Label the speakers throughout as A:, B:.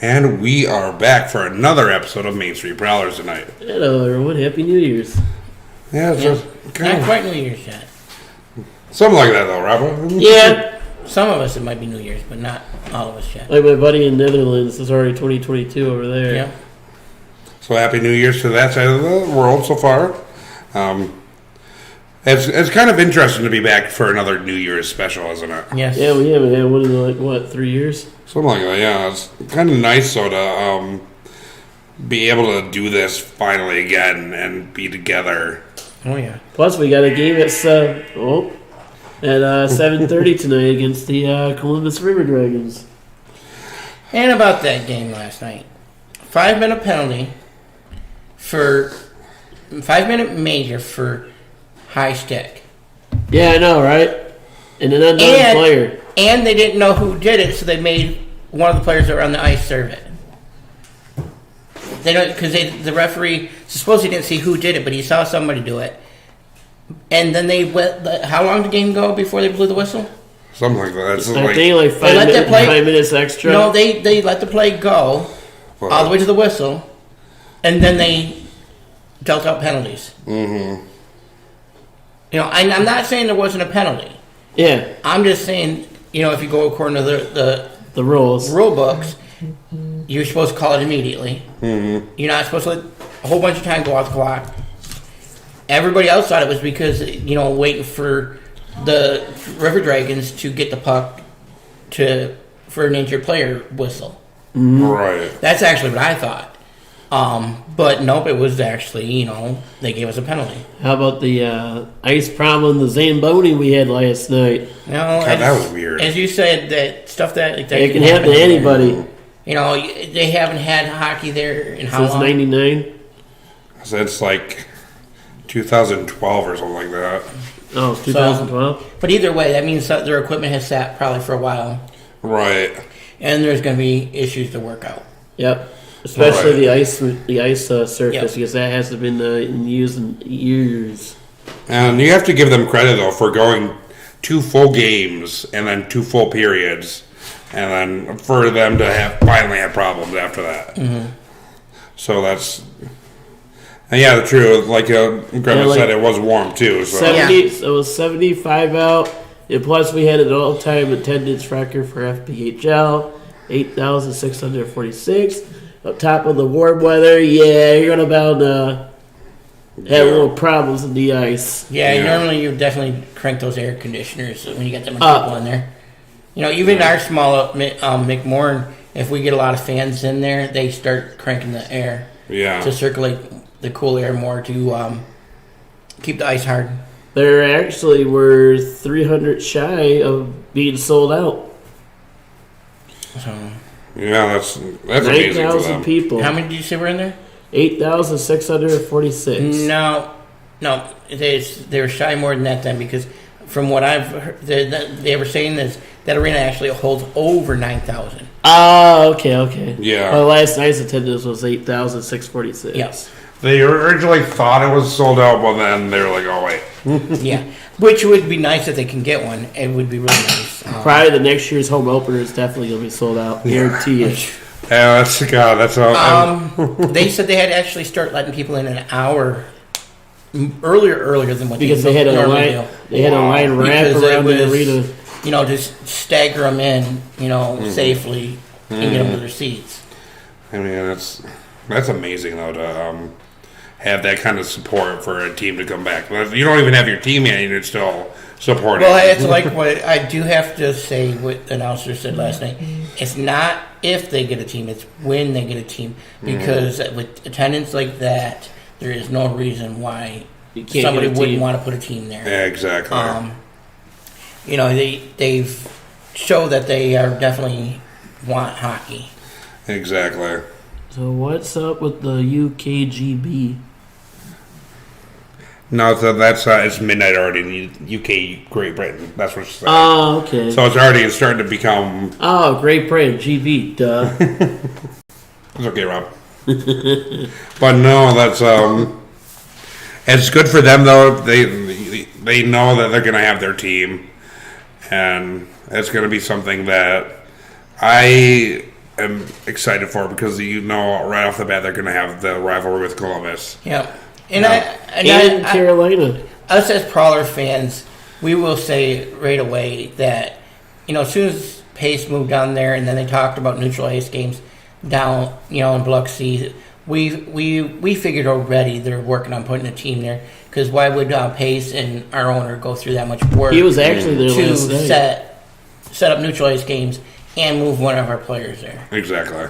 A: And we are back for another episode of Main Street Prowlers tonight.
B: Hello, everyone. Happy New Year's.
A: Yeah, it's just
C: Not quite New Year's yet.
A: something like that, though, Robert.
C: Yeah. Some of us it might be New Year's, but not all of us yet.
B: Like my buddy in Netherlands, it's already 2022 over there.
C: Yeah.
A: So happy New Year's to that side of the world so far. It's kind of interesting to be back for another New Year's special, isn't it?
C: Yes.
B: Yeah, we haven't had one in 3 years?
A: Something like that, yeah. It's kind of nice, so to be able to do this finally again and be together.
C: Oh yeah.
B: Plus, we got a game at 7:30 tonight against the Columbus River Dragons.
C: And about that game last night, 5-minute penalty for 5-minute major for high stick.
B: Yeah, I know, right? And an unknown player.
C: And they didn't know who did it, so they made one of the players that were on the ice serve it. They don't because the referee supposedly didn't see who did it, but he saw somebody do it. And then they went. How long did the game go before they blew the whistle?
A: Something like that. It's
B: I think like 5 minutes extra.
C: No, they let the play go all the way to the whistle, and then they dealt out penalties.
A: Mm-hmm.
C: You know, I'm not saying there wasn't a penalty.
B: Yeah.
C: I'm just saying, you know, if you go according to
B: the rules,
C: rule books, you're supposed to call it immediately.
A: Mm-hmm.
C: You're not supposed to let a whole bunch of time go off the clock. Everybody else thought it was because, you know, waiting for the River Dragons to get the puck for an injured player whistle.
B: Mm-hmm.
A: Right.
C: That's actually what I thought. But nope, it was actually, you know, they gave us a penalty.
B: How about the ice problem, the Zamboni we had last night?
C: No,
A: God, that was weird.
C: As you said, that stuff that
B: It can happen to anybody.
C: You know, they haven't had hockey there in how
B: Since
C: long?
B: '99.
A: So it's like 2012 or something like that.
B: Oh, 2012.
C: But either way, that means that their equipment has sat probably for a while,
A: Right.
C: and there's going to be issues to work out.
B: Yep. Especially
A: Right.
B: the ice surface,
C: Yep.
B: because that hasn't been in use in years.
A: And you have to give them credit, though, for going 2 full games and then 2 full periods, and then for them to finally have problems after that.
C: Mm-hmm.
A: So that's... And yeah, true. Like Grandma said, it was warm, too. So.
B: 70. So it was 75 out. And plus, we had an all-time attendance record for FPHL, 8,646. On top of the warm weather, yeah, you're going to bound have little problems in the ice.
C: Yeah, normally you definitely crank those air conditioners when you get that much people in there. You know, even our small McMorrin, if we get a lot of fans in there, they start cranking the air to circulate the cool air more to keep the ice hard.
B: There actually were 300 shy of being sold out.
C: So,
A: Yeah, that's amazing for
B: 9,000
A: them.
B: people.
C: how many did you say were in there?
B: 8,646.
C: No, they were shy more than that then, because from what I've heard, they were saying that arena actually holds over 9,000.
B: Oh, okay.
A: Yeah.
B: Well, last night's attendance was 8,646.
C: Yes.
A: They originally thought it was sold out, but then they were like, oh, wait.
C: Yeah, which would be nice if they can get one. It would be really nice.
B: Probably the next year's home opener is definitely going to be sold out. Guarantee it.
A: Yeah, that's how...
C: They said they had to actually start letting people in an hour earlier than what
B: Because
C: they
B: they had a
C: normally
B: line,
C: do.
B: they had a line wrap
C: Because
B: around
C: it
B: the
C: was,
B: arena.
C: You know, just stagger them in, you know, safely and get them to their seats.
A: I mean, that's amazing, though, to have that kind of support for a team to come back. You don't even have your team yet, and you're still supporting.
C: Well, it's like what I do have to say what the announcer said last night. It's not if they get a team, it's when they get a team. Because with attendance like that, there is no reason why somebody wouldn't want to put a team there.
A: Yeah, exactly.
C: You know, they've showed that they are definitely want hockey.
A: Exactly.
B: So what's up with the UKGB?
A: No, so that's it's midnight already in UK, Great Britain. That's what she's saying.
B: Oh, okay.
A: So it's already starting to become...
B: Oh, Great Britain, GB, duh.
A: It's okay, Rob. But no, that's... It's good for them, though. They know that they're going to have their team. And it's going to be something that I am excited for because right off the bat they're going to have the rivalry with Columbus.
C: Yeah.
B: And Carolina.
C: Us as Prowler fans, we will say right away that, as soon as Pace moved down there and then they talked about neutral ice games down, in Biloxi, we figured already they're working on putting a team there, because why would Pace and our owner go through that much work?
B: He was actually there
C: to
B: last night.
C: set up neutral ice games and move one of our players there.
A: Exactly.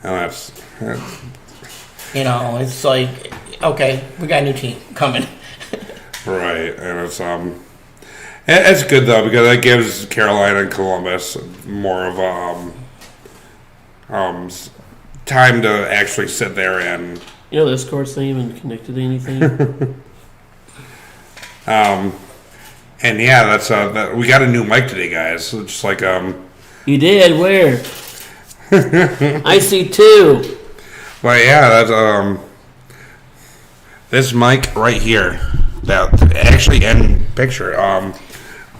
A: And
C: it's like, okay, we got a new team coming.
A: right, and it's good though because it gives Carolina and Columbus more of time to actually sit there and.
B: This court's not even connected to anything.
A: And yeah, that's we got a new mic today, guys. So just like
B: You did? Where? I see two.
A: But yeah, that's this mic right here. That actually in picture.
C: From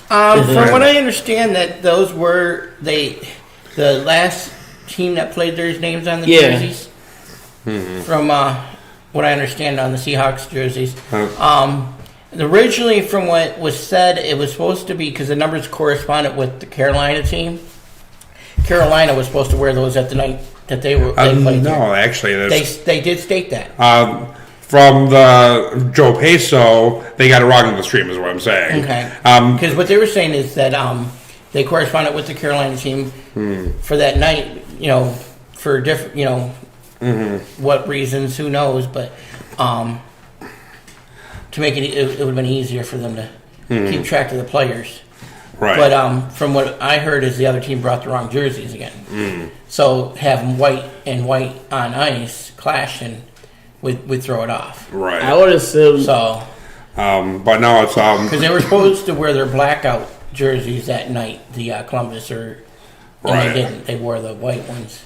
C: what I understand, that those were the last team that played their names on the jerseys. Mm-hmm. From what I understand on the Seahawks jerseys. Originally, from what was said, it was supposed to be because the numbers corresponded with the Carolina team. Carolina was supposed to wear those at the night that they played.
A: No, actually,
C: they did state that.
A: From the Joe Peso, they got it wrong in the stream, is what I'm saying.
C: Okay. Because what they were saying is that they corresponded with the Carolina team for that night. For different, what reasons? Who knows? But to make it would have been easier for them to keep track of the players.
A: Right.
C: But from what I heard is the other team brought the wrong jerseys again. So having white and white on ice clashing would throw it off.
A: Right.
B: I would assume.
C: So.
A: But no, it's
C: because they were supposed to wear their blackout jerseys that night, the Columbus, and they didn't. They wore the white ones.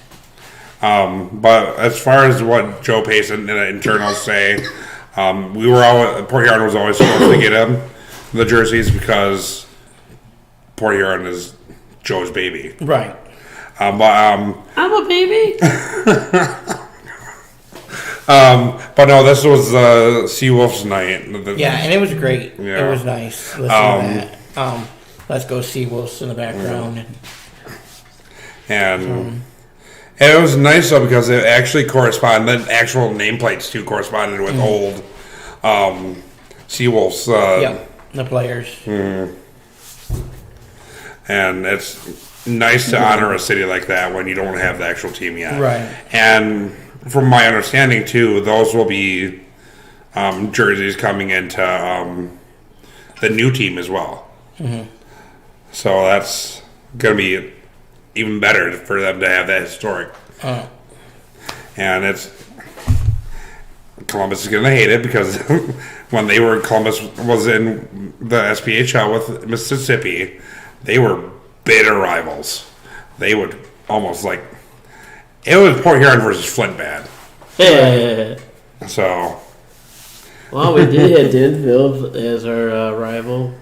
A: But as far as what Joe Pace and the internals say, Port Huron was always supposed to get him the jerseys because Port Huron is Joe's baby.
C: Right.
B: I'm a baby.
A: But no, this was Seawolf's night.
C: Yeah, and it was great.
A: Yeah.
C: It was nice. Listen to that. Let's go Seawolves in the background.
A: And it was nice though because it actually corresponded. The actual nameplates too corresponded with old Seawolves.
C: The players.
A: And it's nice to honor a city like that when you don't have the actual team yet.
C: Right.
A: And from my understanding too, those will be jerseys coming into the new team as well. So that's going to be even better for them to have that historic. And Columbus is going to hate it because when Columbus was in the SPHL with Mississippi, they were bitter rivals. They would almost it was Port Huron versus Flint bad.
B: Yeah.
A: So.
B: Well, we did have Denville as our rival,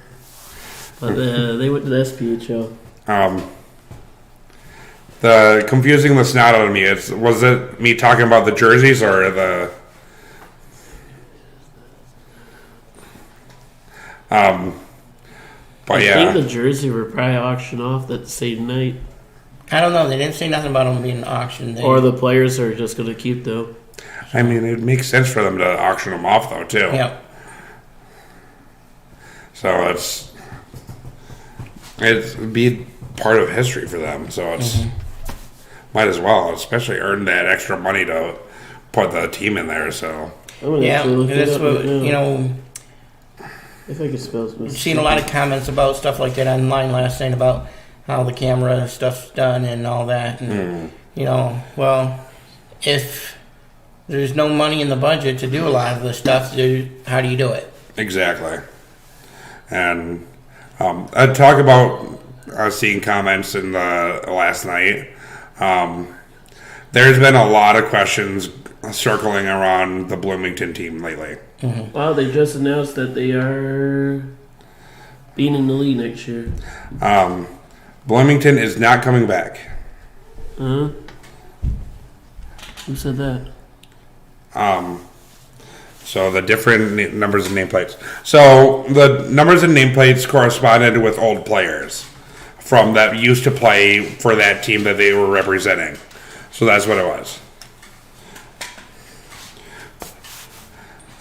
B: but they went to the SPHL.
A: The confusing the snot out of me was it me talking about the jerseys or the but
B: I
A: yeah,
B: think the jersey were probably auctioned off that same night.
C: I don't know. They didn't say nothing about them being auctioned.
B: Or the players are just going to keep them.
A: I mean, it makes sense for them to auction them off though too.
C: Yep.
A: So it'd be part of history for them. So it's might as well, especially earn that extra money to put the team in there. So
C: that's what
B: If I could spell it.
C: I've seen a lot of comments about stuff like that online last night about how the camera stuff's done and all that. And, well, if there's no money in the budget to do a lot of this stuff, how do you do it?
A: Exactly. And I'd talk about seeing comments in the last night. There's been a lot of questions circling around the Bloomington team lately.
B: Wow, they just announced that they are being in the league next year.
A: Bloomington is not coming back.
B: Who said that?
A: So the different numbers and nameplates. So the numbers and nameplates corresponded with old players from that used to play for that team that they were representing. So that's what it was.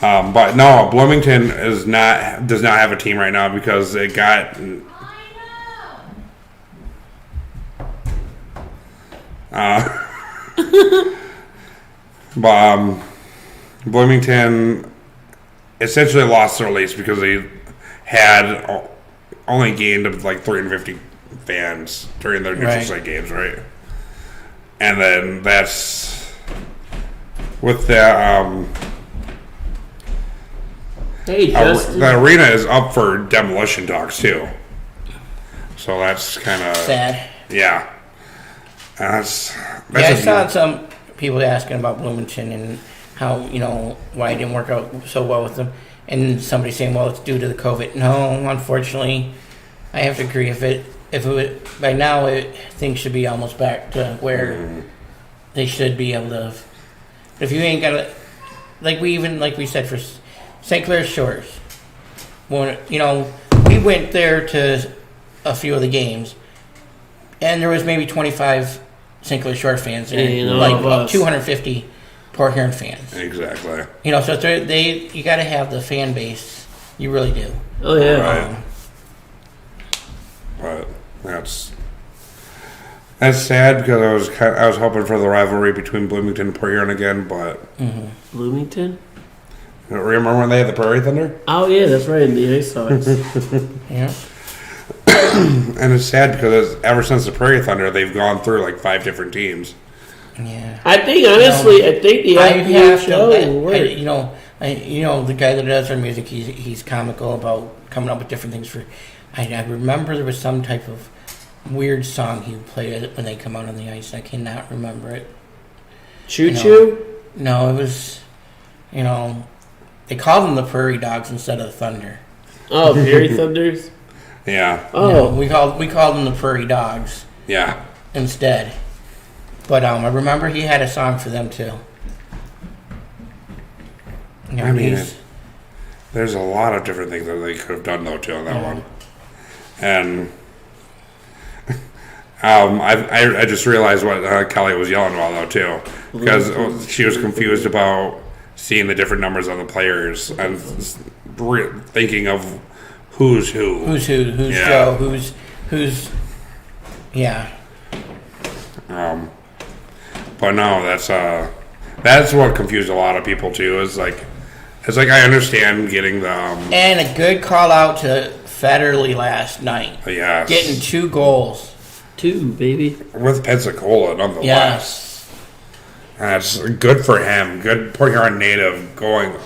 A: But no, Bloomington does not have a team right now because it got. But Bloomington essentially lost their lease because they had only gained like 350 fans during their neutral site games, right? And then that's with the the arena is up for demolition talks too. So that's kind of
C: sad.
A: Yeah. That's
C: I saw some people asking about Bloomington and how, why it didn't work out so well with them. And somebody saying, well, it's due to the COVID. No, unfortunately, I have to agree. If it would, by now, things should be almost back to where they should be able to. If you ain't got it, like we said for St. Clair Shores, when, we went there to a few of the games, and there was maybe 25 St. Clair Shore fans and like 250 Port Huron fans.
A: Exactly.
C: So you got to have the fan base. You really do.
B: Oh yeah.
A: Right. But that's sad because I was hoping for the rivalry between Bloomington and Port Huron again, but
B: Bloomington.
A: Remember when they had the Prairie Thunder?
B: Oh yeah, that's right. In the Ice Sox.
C: Yeah.
A: And it's sad because ever since the Prairie Thunder, they've gone through like 5 different teams.
B: Yeah. I think honestly, the IPA show will work.
C: The guy that does our music, he's comical about coming up with different things for. I remember there was some type of weird song he would play when they come out on the ice. I cannot remember it.
B: Choo Choo?
C: No, it was. They called them the Prairie Dogs instead of the Thunder.
B: Oh, Prairie Thunders.
A: Yeah.
B: Oh,
C: we called them the Prairie Dogs.
A: Yeah.
C: Instead, but I remember he had a song for them too.
A: I mean, there's a lot of different things that they could have done though too on that one, and I just realized what Kelly was yelling about though too, because she was confused about seeing the different numbers on the players and thinking of who's who,
C: Joe, yeah.
A: But no, that's what confused a lot of people too. It's like I understand getting the
C: and a good call out to Federley last night.
A: Yes.
C: Getting 2 goals.
B: 2, baby.
A: With Pensacola, nonetheless.
C: Yes.
A: That's good for him. Good Port Huron native going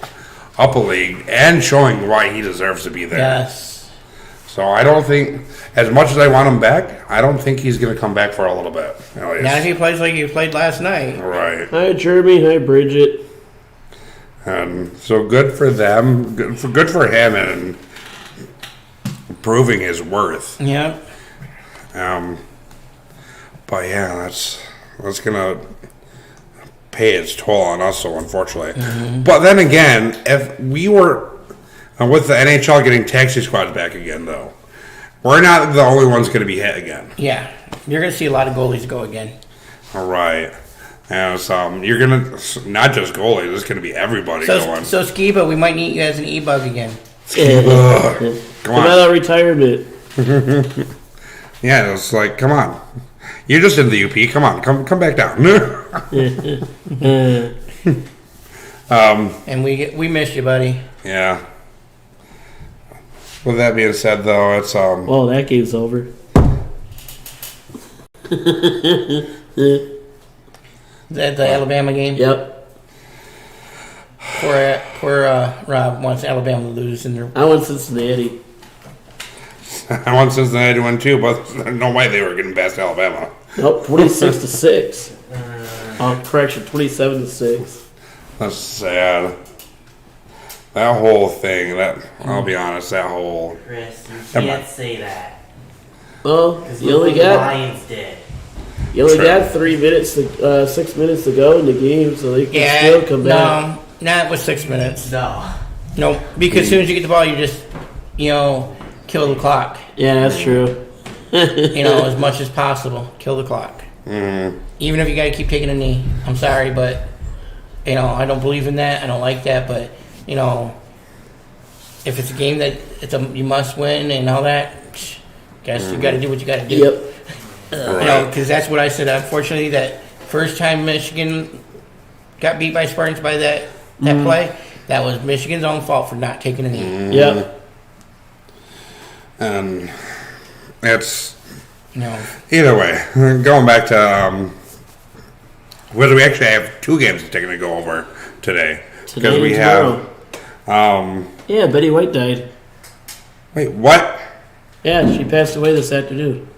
A: up a league and showing why he deserves to be there.
C: Yes.
A: So I don't think, as much as I want him back, I don't think he's going to come back for a little bit.
C: Not if he plays like he played last night.
A: Right.
B: Hi, Jeremy. Hi, Bridget.
A: And so good for them. Good for him and proving his worth.
C: Yep.
A: But yeah, that's going to pay its toll on us, so unfortunately. Mm-hmm. But then again, if we were with the NHL getting taxi squads back again, though, we're not the only ones going to be hit again.
C: Yeah, you're going to see a lot of goalies go again.
A: All right. And you're going to, not just goalies, it's going to be everybody going.
C: So, Skiba, we might need you as an e-bug again.
A: Skiba. Come on.
B: Out of retirement.
A: Yeah, it's like, come on. You're just in the UP. Come on. Come back down.
C: And we miss you, buddy.
A: Yeah. With that being said, though, it's
B: well, that game's over.
C: The Alabama game.
B: Yep.
C: Poor Rob wants Alabama to lose, and
B: I want Cincinnati.
A: I want Cincinnati to win too, but there's no way they were getting past Alabama.
B: Nope, 26-6. Correction, 27-6.
A: That's sad. That whole thing, I'll be honest, that whole...
D: Chris, you can't say that.
B: Well,
D: because
B: you only
D: the
B: got...
D: Lions did.
B: You only
A: True.
B: got 6 minutes to go in the game, so they can still come back.
C: No, not with 6 minutes.
D: No.
C: Because as soon as you get the ball, you just, kill the clock.
B: Yeah, that's true.
C: As much as possible. Kill the clock.
A: Mm.
C: Even if you got to keep taking a knee. I'm sorry, but, I don't believe in that. I don't like that, but, if it's a game that you must win and all that, guess you got to do what you got to do.
B: Yep.
C: Because that's what I said. Unfortunately, that first time Michigan got beat by Spartans by that play, that was Michigan's own fault for not taking a knee.
B: Yep.
A: And it's
C: No.
A: either way. Going back to whether we actually have 2 games that's taking to go over today.
B: Today
A: we
B: and
A: have.
B: Yeah, Betty White died.
A: Wait, what?
B: Yeah, she passed away this afternoon.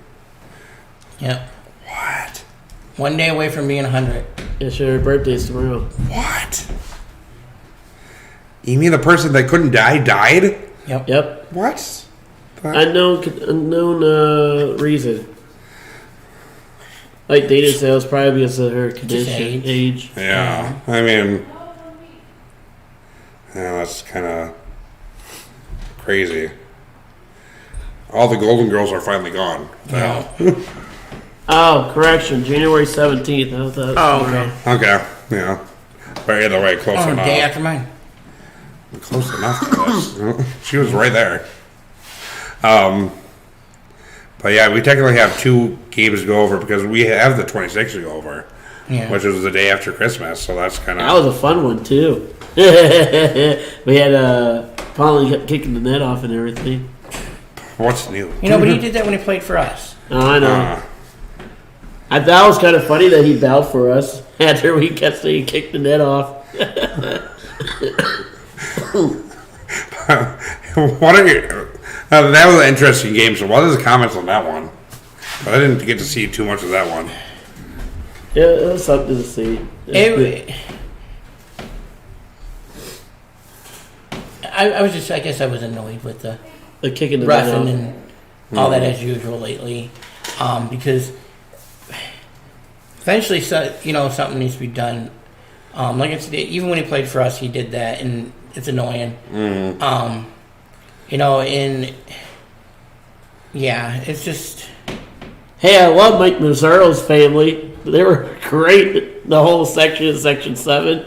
C: Yep.
A: What?
C: 1 day away from being 100.
B: Yeah, sure, her birthday's tomorrow.
A: What? You mean the person that couldn't die died?
B: Yep.
A: What?
B: Unknown reason. Like they just say it was probably because of her condition, age.
A: Yeah, I mean, that's kind of crazy. All the Golden Girls are finally gone.
C: Yeah.
B: Oh, correction, January 17th. I thought.
C: Oh, okay.
A: Okay, yeah. But either way, close enough.
C: Day after mine.
A: Close enough to this. She was right there. But yeah, we technically have 2 games to go over because we have the 26th to go over, which was the day after Christmas. So that's kind of
B: That was a fun one too. We had Polly kicking the net off and everything.
A: what's new.
C: But he did that when he played for us.
B: Oh, I know. I thought it was kind of funny that he bowed for us after we kept saying he kicked the net off.
A: What are your? That was an interesting game. So, what are the comments on that one? But I didn't get to see too much of that one.
B: Yeah, it was something to see.
C: I guess I was annoyed with the
B: kicking the net off.
C: roughing and all that as usual lately, because eventually, something needs to be done. Like it's even when he played for us, he did that, and it's annoying. And yeah, it's just.
B: Hey, I love Mike Mazzaro's family. They were great. The whole section, Section 7.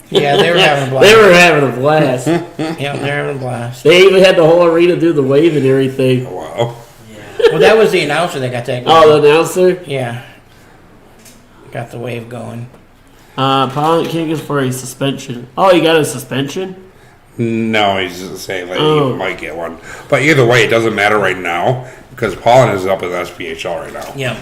C: Yeah, they were having a blast.
B: They were having a blast.
C: Yeah, they were having a blast.
B: They even had the whole arena do the wave and everything.
A: Wow.
C: Well, that was the announcer that got that going.
B: Oh, the announcer?
C: Yeah. Got the wave going.
B: Pollock King is for a suspension. Oh, he got a suspension?
A: No, he's just saying that he might get one. But either way, it doesn't matter right now because Paulin is up at SPHL right now.
C: Yeah.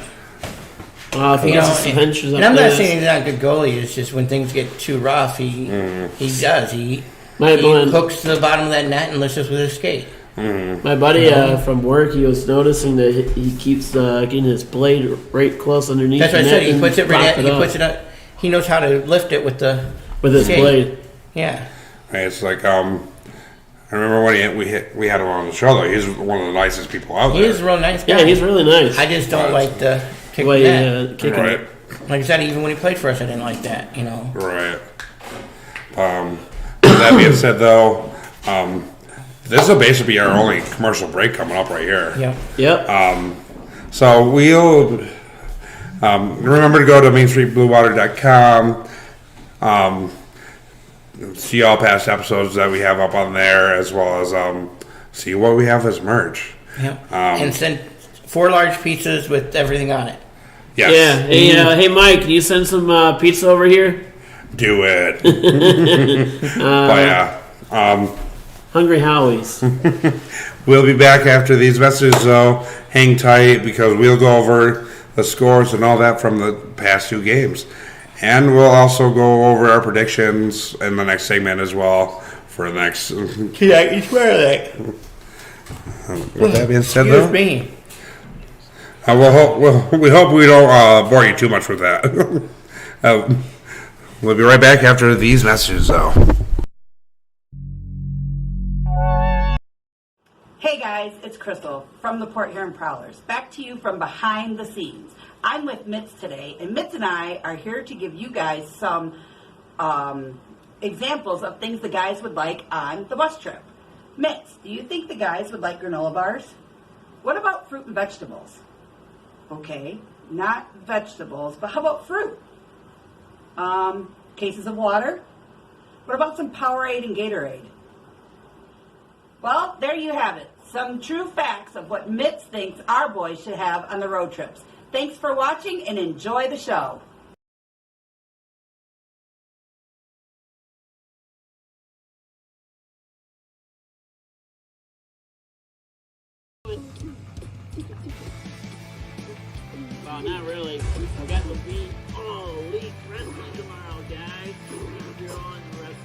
B: If he gets a suspension,
C: and I'm not saying he's not a good goalie. It's just when things get too rough, he does. He hooks to the bottom of that net and lifts us with his skate.
B: My buddy from work, he was noticing that he keeps getting his blade right close underneath.
C: That's what I said. He puts it right.
B: He
C: puts it up. He knows how to lift it with
B: his
C: skate.
B: blade.
C: Yeah.
A: It's like I remember when we had him on the show. Though he's one of the nicest people out there.
C: He's a real nice guy.
B: Yeah, he's really nice.
C: I just don't like the kick
B: way
C: net.
B: kicking
A: Right.
C: Like I said, even when he played for us, I didn't like that.
A: Right. That being said, though, this will basically be our only commercial break coming up right here.
C: Yeah.
B: Yep.
A: So we'll remember to go to mainstreetbluewater.com. See all past episodes that we have up on there, as well as see what we have as merch.
C: Yep. And send 4 large pizzas with everything on it.
A: Yes.
B: Yeah. Hey, Mike, can you send some pizza over here?
A: Do it. But yeah.
B: Hungry Howie's.
A: We'll be back after these messages, though. Hang tight because we'll go over the scores and all that from the past 2 games. And we'll also go over our predictions in the next segment as well for the next.
C: Yeah, you swear that.
A: With that being said,
C: Excuse
A: though,
C: me.
A: we hope we don't bore you too much with that. We'll be right back after these messages, though.
E: Hey
D: Hey guys, it's Crystal from the Port Huron Prowlers. Back to you from behind the scenes. I'm with Mitz today, and Mitz and I are here to give you guys some examples of things the guys would like on the bus trip. Mitz, do you think the guys would like granola bars? What about fruit and vegetables? Okay, not vegetables, but how about fruit? Cases of water? What about some Powerade and Gatorade? Well, there you have it. Some true facts of what Mitz thinks our boys should have on the road trips. Thanks for watching and enjoy the show.
B: Well, not really. I got the beat. Oh, Elite Wrestling tomorrow, guys. If you're on wrestling.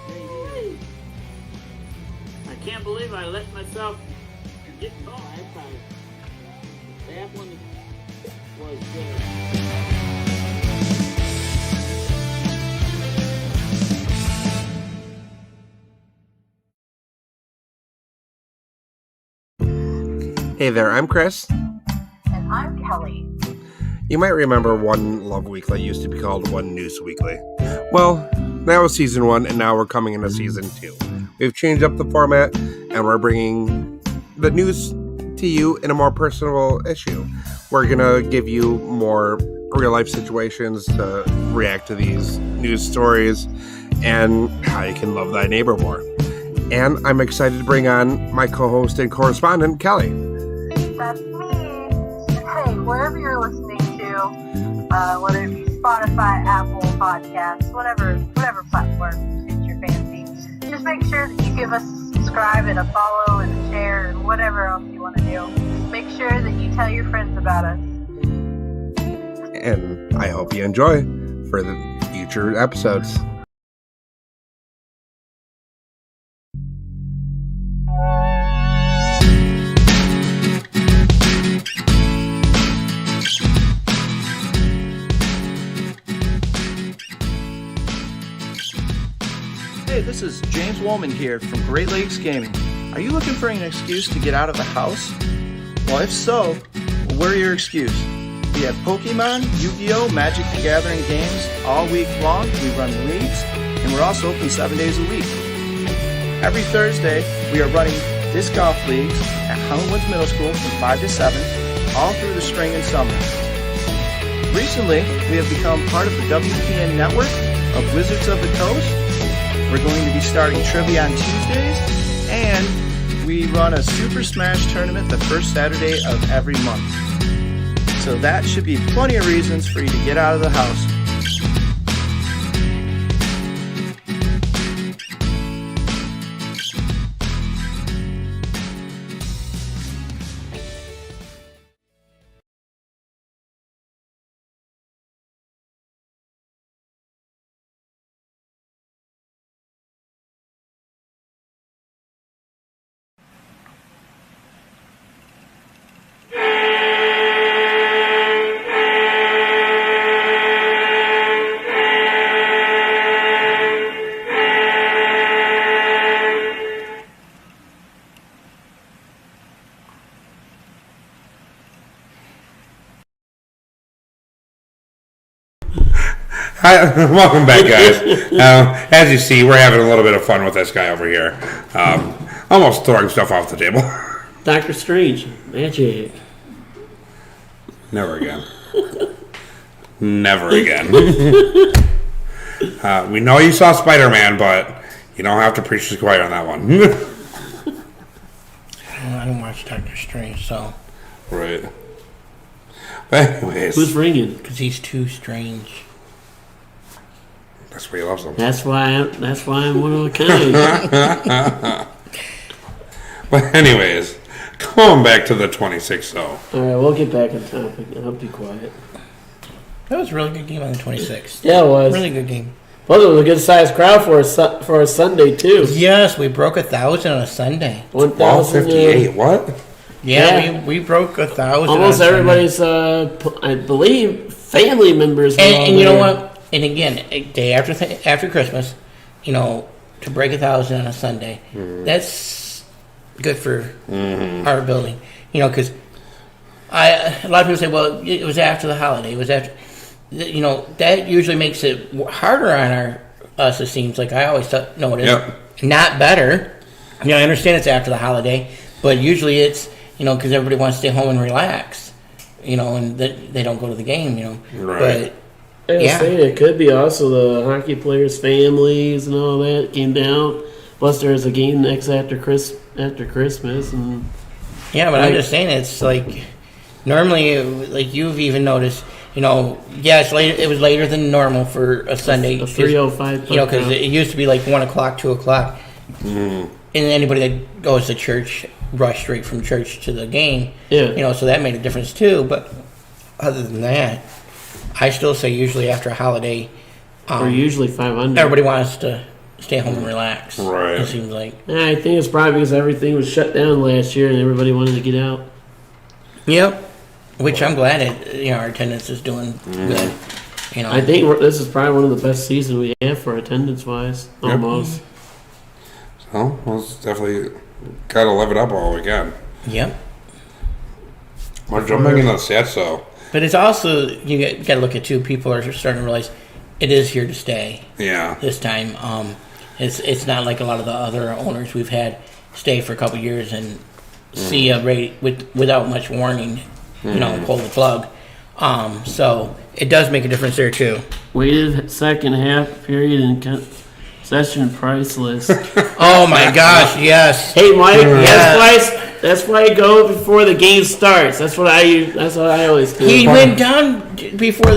B: Hey. I can't believe I let myself get caught. That one was good.
E: Hey there, I'm Chris.
F: And I'm Kelly.
E: You might remember One Love Weekly used to be called One News Weekly. Well, that was season 1, and now we're coming into season 2. We've changed up the format, and we're bringing the news to you in a more personal issue. We're going to give you more real-life situations to react to these news stories and how you can love thy neighbor more. And I'm excited to bring on my co-host and correspondent, Kelly.
F: That's me. Hey, wherever you're listening to, whether it be Spotify, Apple Podcasts, whatever platform suits your fancy, just make sure that you give us a subscribe and a follow and a share and whatever else you want to do. Make sure that you tell your friends about us.
E: And I hope you enjoy for the future episodes.
G: Hey, this is James Woolman here from Great Lakes Gaming. Are you looking for an excuse to get out of the house? Well, if so, we're your excuse. We have Pokemon, Yu-Gi-Oh!, Magic the Gathering games all week long. We run leagues, and we're also open 7 days a week. Every Thursday, we are running disc golf leagues at Huntingwoods Middle School from 5 to 7, all through the spring and summer. Recently, we have become part of the WPN network of Wizards of the Coast. We're going to be starting trivia on Tuesdays, and we run a Super Smash tournament the first Saturday of every month. So that should be plenty of reasons for you to get out of the house.
A: Hi, welcome back, guys. As you see, we're having a little bit of fun with this guy over here. Almost throwing stuff off the table.
B: Doctor Strange, magic.
A: Never again. Never again. We know you saw Spider-Man, but you don't have to preach to the choir on that one.
C: I don't watch Doctor Strange, so.
A: Right. But anyways.
B: Who's ringing?
C: Because he's too strange.
A: That's why he loves them.
B: That's why I'm one of a kind.
A: But anyways, going back to the 26-0.
B: All right, we'll get back on topic. I'll be quiet.
C: That was a really good game on the 26th.
B: Yeah, it was.
C: Really good game.
B: Well, it was a good sized crowd for a Sunday too.
C: Yes, we broke 1,000 on a Sunday.
A: 1,058. What?
C: Yeah. We broke 1,000.
B: Almost everybody's, I believe, family members.
C: And you know what? And again, a day after Christmas, to break 1,000 on a Sunday. That's good for our building. Because a lot of people say, well, it was after the holiday. It was after, that usually makes it harder on us, it seems like. I always thought, no, it is not better. I understand it's after the holiday, but usually it's, because everybody wants to stay home and relax, and they don't go to the game,
A: Right.
C: But,
B: I was saying it could be also the hockey players' families and all that came down. Plus, there's a game next after Christmas, and
C: yeah, but I'm just saying it's like normally, like you've even noticed, it's later. It was later than normal for a Sunday.
B: a 3:05.
C: Because it used to be like 1 o'clock, 2 o'clock, and anybody that goes to church rush straight from church to the game.
B: Yeah.
C: So that made a difference too. But other than that, I still say usually after a holiday,
B: or usually 500.
C: everybody wants to stay home and relax.
A: Right.
C: It seems like.
B: I think it's probably because everything was shut down last year and everybody wanted to get out.
C: Yep. Which I'm glad our attendance is doing good.
B: I think this is probably one of the best seasons we have for attendance-wise, almost.
A: So, we'll definitely got to live it up all weekend.
C: Yep.
A: We're jumping in the stats, though.
C: But it's also, you got to look at, too, people are starting to realize it is here to stay.
A: Yeah.
C: This time. It's not like a lot of the other owners we've had stay for a couple years and see a rate without much warning, pull the plug. So it does make a difference there, too.
B: Waited second half period and concession price list.
C: Oh, my gosh, yes.
B: Hey, Mike, that's why I go before the game starts. That's what I always do.
C: He went down before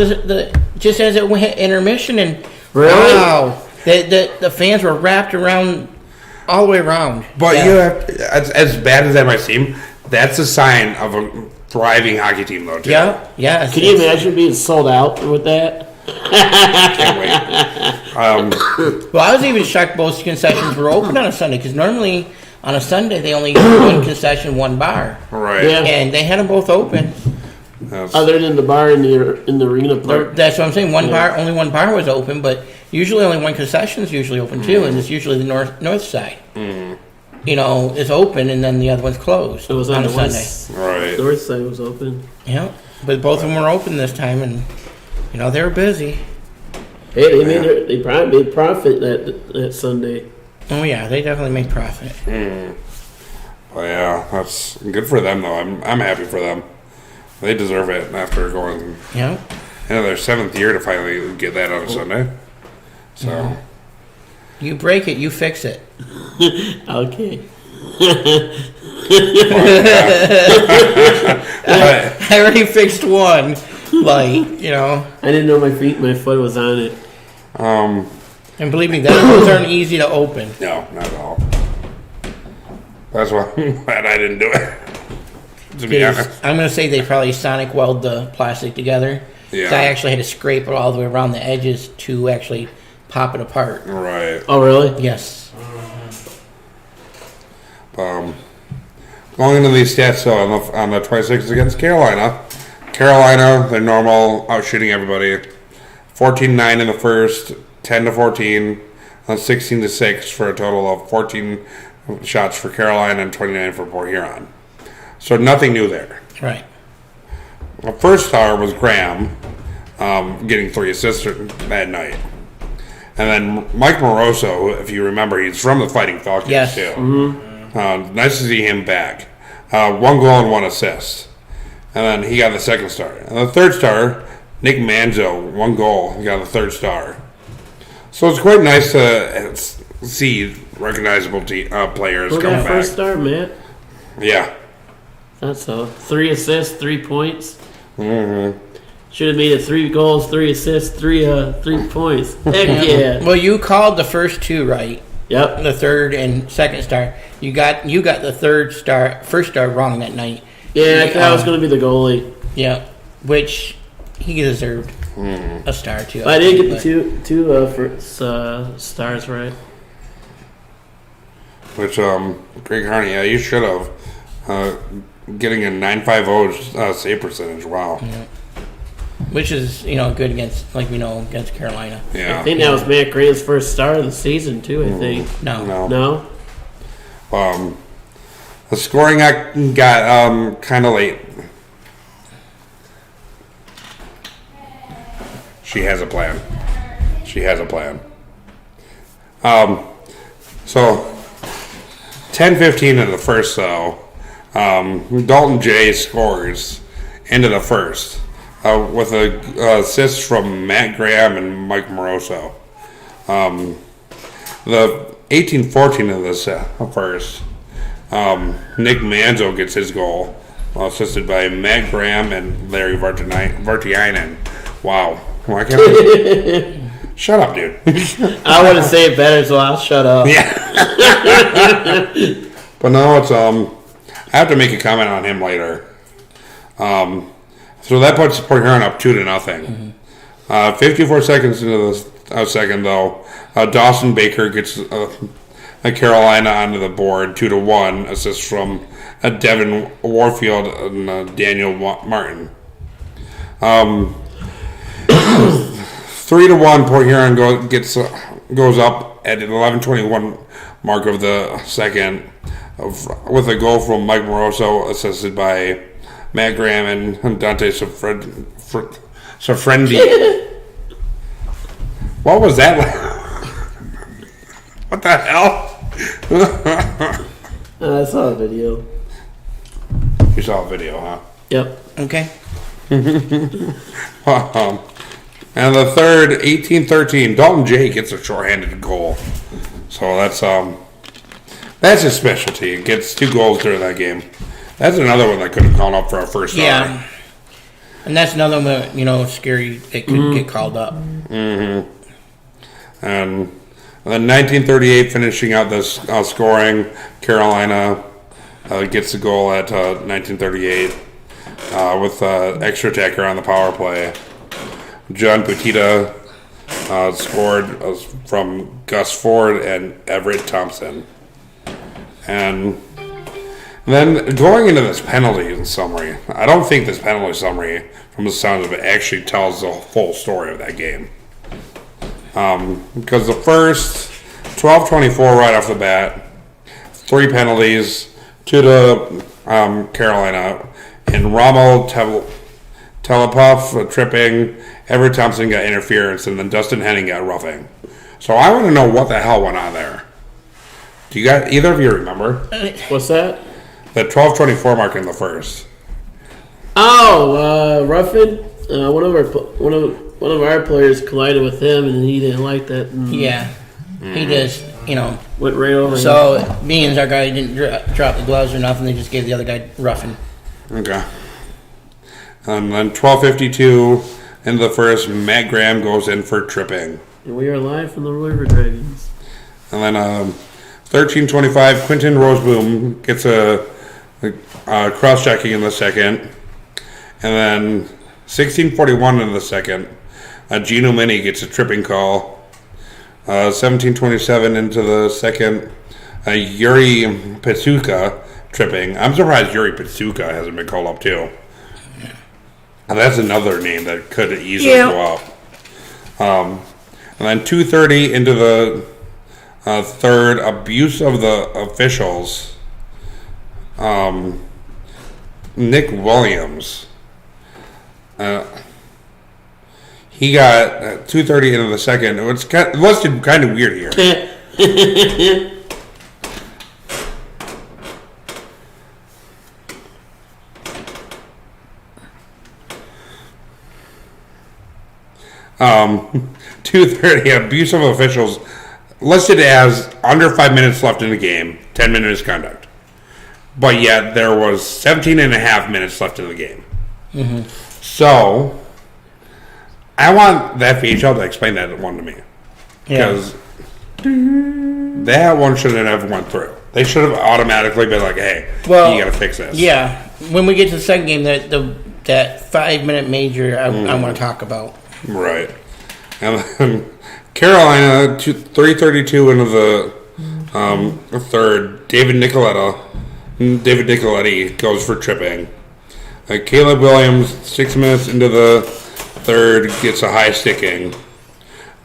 C: just as it went intermission, and
B: really?
C: Wow, the fans were wrapped around all the way around.
A: But you have, as bad as that might seem, that's a sign of a thriving hockey team, though, too.
C: Yeah.
B: Can you imagine being sold out with that?
A: Can't wait.
C: Well, I was even shocked both concessions were open on a Sunday, because normally on a Sunday they only have one concession, one bar.
A: Right.
B: Yeah.
C: And they had them both open.
B: Other than the bar in the arena part.
C: That's what I'm saying. Only one bar was open, but usually only one concession is usually open too, and it's usually the north side. Is open, and then the other one's closed.
B: It was
C: on
B: on
C: a
B: the
C: Sunday.
B: west.
A: Right.
B: The north side was open.
C: Yeah, but both of them were open this time, and they were busy.
B: Hey, they probably made profit that Sunday.
C: Oh yeah, they definitely made profit.
A: Well, yeah, that's good for them, though. I'm happy for them. They deserve it after going their 7th year to finally get that on a Sunday. So
C: you break it, you fix it.
B: Okay.
C: I already fixed one. I
B: didn't know my foot was on it.
C: And believe me, those aren't easy to open.
A: No, not at all. That's why I'm glad I didn't do it. To be honest.
C: I'm going to say they probably sonic weld the plastic together.
A: Yeah.
C: So I actually had to scrape it all the way around the edges to actually pop it apart.
A: Right.
B: Oh, really?
C: Yes.
A: Going into these stats, so on the 26th against Carolina, they're normal, outshooting everybody. 14-9 in the first, 10-14, 16-6 for a total of 14 shots for Carolina and 29 for Port Huron. So nothing new there.
C: Right.
A: The first star was Graham, getting 3 assists that night. And then Mike Moroso, if you remember, he's from the Fighting Falcons,
C: yes.
A: too. Mm-hmm. Nice to see him back. 1 goal and 1 assist. And then he got the second star. And the third star, Nick Manzo, 1 goal. He got the third star. So it's quite nice to see recognizable players
B: Who
A: come
B: got
A: back.
B: first star, Matt?
A: Yeah.
B: That's so. 3 assists, 3 points.
A: Mm-hmm.
B: Should have made it 3 goals, 3 assists, 3 points. Heck yeah.
C: Well, you called the first 2 right.
B: Yep.
C: The third and second star. You got the first star wrong that night.
B: Yeah, I thought I was going to be the goalie.
C: Yeah, which he deserved a star too.
B: I didn't get the two first, stars right.
A: Which, Greg Harney, yeah, you should have. Getting a .950 save percentage, wow.
C: Yeah. which is good against against Carolina.
A: Yeah.
B: I think that was Matt Graham's first start of the season too. I think.
C: No.
A: The scoring got kind of late. She has a plan. So 10-15 in the first, though. Dalton J scores into the first with a assist from Matt Graham and Mike Moroso. The 18-14 of the first, Nick Manzo gets his goal, assisted by Matt Graham and Larry Vartiainen. Wow. Why can't I? Shut up, dude.
B: I want to say it better, so I'll shut up.
A: Yeah. But no, it's I have to make a comment on him later. So that puts Port Huron up 2-0. 54 seconds into the second, though, Dawson Baker gets Carolina onto the board 2-1. Assist from Devin Warfield and Daniel Martin. 3-1. Port Huron goes up at an 11:21 mark of the second with a goal from Mike Moroso, assisted by Matt Graham and Dante Sofrendi. What was that? What the hell?
B: I saw a video.
A: You saw a video, huh?
B: Yep.
C: Okay.
A: And the third, 18-13, Dalton J gets a shorthanded goal. So that's his specialty. He gets 2 goals during that game. That's another one that could have gone up for a first star.
C: Yeah. And that's another one, scary. It could get called up.
A: Mm-hmm. And then 1938, finishing out this scoring, Carolina gets the goal at 1938 with extra attacker on the power play. John Petita scored from Gus Ford and Everett Thompson. And then going into this penalty summary, I don't think this penalty summary, from the sound of it, actually tells the full story of that game. Because the first 12-24 right off the bat, 3 penalties, 2 to Carolina, and Rommel Telepov tripping, Everett Thompson got interference, and then Dustin Henning got roughing. So I want to know what the hell went on there. Do you guys, either of you remember?
B: What's that?
A: The 12-24 mark in the first.
B: Oh, Ruffin. One of our players collided with him, and he didn't like that.
C: Yeah, he just
B: went right over.
C: So being our guy didn't drop the gloves or nothing, they just gave the other guy roughing.
A: Okay. And then 12:52 in the first, Matt Graham goes in for tripping.
B: And we are live from the River Dragons.
A: And then 13:25, Quentin Roseboom gets a cross-checking in the second. And then 16:41 in the second, Gino Mini gets a tripping call. 17:27 into the second, Yuri Petsuka tripping. I'm surprised Yuri Petsuka hasn't been called up too. And that's another name that could easily go up. And then 2:30 into the third, abuse of the officials. Nick Williams. He got 2:30 into the second. It's listed kind of weird here. Um, 2:30, abuse of officials listed as under 5 minutes left in the game, 10-minute misconduct. But yet there was 17 and a half minutes left in the game.
C: Mm-hmm.
A: So I want the FHL to explain that one to me. Because that one shouldn't have went through. They should have automatically been like, hey, you got to fix this.
C: Yeah. When we get to the second game, that 5-minute major I want to talk about.
A: Right. And then Carolina, 3:32 into the third, David Nicoletti goes for tripping. Caleb Williams, 6 minutes into the Third gets a high sticking.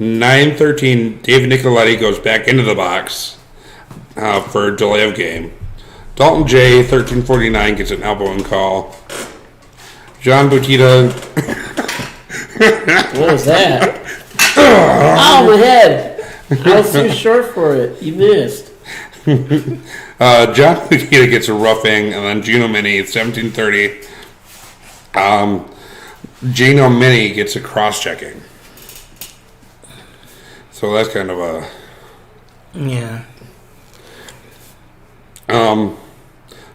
A: 9-13, Dave Nicoletti goes back into the box for delay of game. Dalton J, 13-49, gets an elbowing call. John Butita.
B: What was that? Oh, my head! I was too short for it. You missed.
A: John Butita gets a roughing, and then Gino Mini, 17-30. Gino Mini gets a cross-checking. So that's kind of a...
C: Yeah.